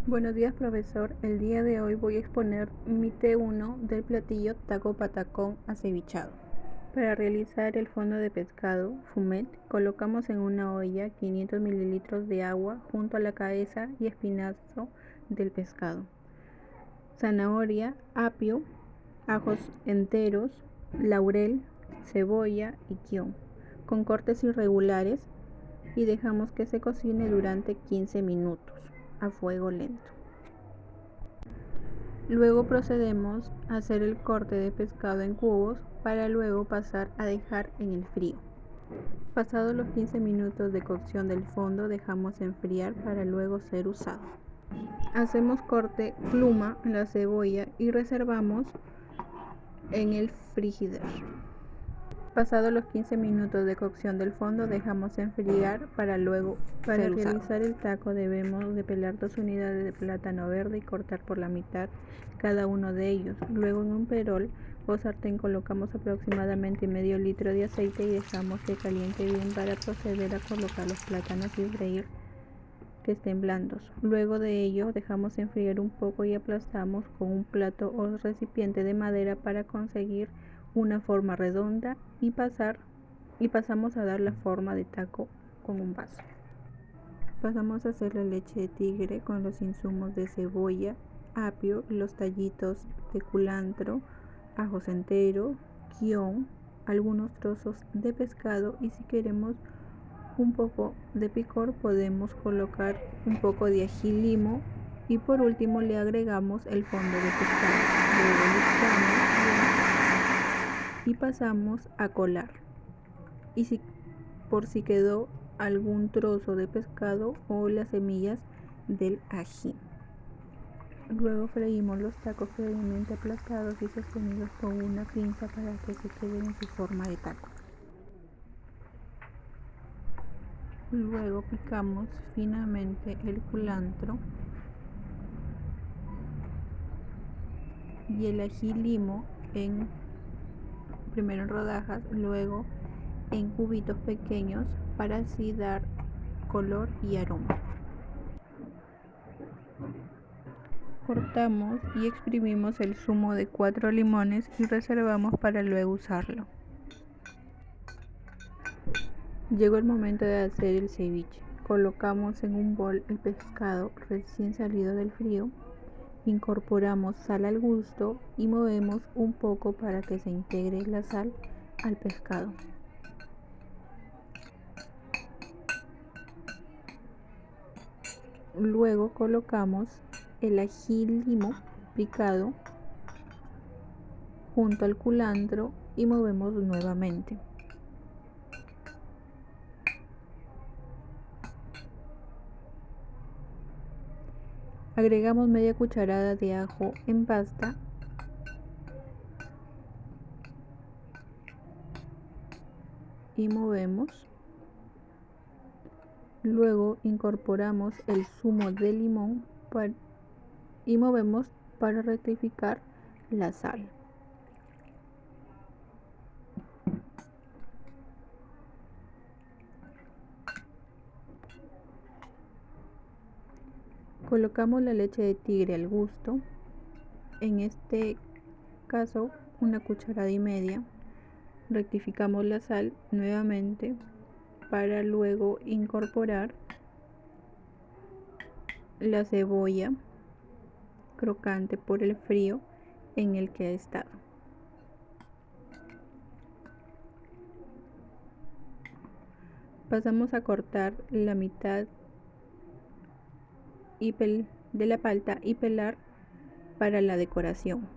Buenos días, profesor. El día de hoy voy a exponer mi T1 del platillo taco patacón acevichado. Para realizar el fondo de pescado, fumet, colocamos en una olla 500 mililitros de agua junto a la cabeza y espinazo del pescado, zanahoria, apio, ajos enteros, laurel, cebolla y kion, con cortes irregulares, y dejamos que se cocine durante 15 minutos a fuego lento. Luego procedemos a hacer el corte de pescado en cubos para luego pasar a dejar en el frío. Pasados los 15 minutos de cocción del fondo, dejamos enfriar para luego ser usado. Hacemos corte pluma en la cebolla y reservamos en el frigider. Pasados los 15 minutos de cocción del fondo, dejamos enfriar para luego ser usado. Para realizar el taco debemos de pelar 2 unidades de plátano verde y cortar por la mitad cada uno de ellos. Luego en un perol o sartén colocamos aproximadamente medio litro de aceite y dejamos que caliente bien para proceder a colocar los plátanos y freír que estén blandos. Luego de ello dejamos enfriar un poco y aplastamos con un plato o recipiente de madera para conseguir una forma redonda y pasamos a dar la forma de taco con un vaso. Pasamos a hacer la leche de tigre con los insumos de cebolla, apio, los tallitos de culantro, ajos enteros, kion, algunos trozos de pescado, y si queremos un poco de picor podemos colocar un poco de ají limo, y por último le agregamos el fondo de pescado. Luego licuamos y pasamos a colar, y por si quedó algún trozo de pescado o las semillas del ají. Luego freímos los tacos previamente aplastados y sostenidos con una pinza para que se queden en su forma de taco. Luego picamos finamente el culantro y el ají limo, primero en rodajas, luego en cubitos pequeños, para así dar color y aroma. Cortamos y exprimimos el zumo de 4 limones y reservamos para luego usarlo. Llegó el momento de hacer el ceviche. Colocamos en un bol el pescado recién salido del frío, incorporamos sal al gusto y movemos un poco para que se integre la sal al pescado. Luego colocamos el ají limo picado junto al culantro y movemos nuevamente. Agregamos media cucharada de ajo en pasta y movemos. Luego incorporamos el zumo de limón y movemos para rectificar la sal. Colocamos la leche de tigre al gusto, en este caso 1,5 cucharadas. Rectificamos la sal nuevamente para luego incorporar la cebolla crocante por el frío en el que ha estado. Pasamos a cortar la mitad de la palta y pelar para la decoración.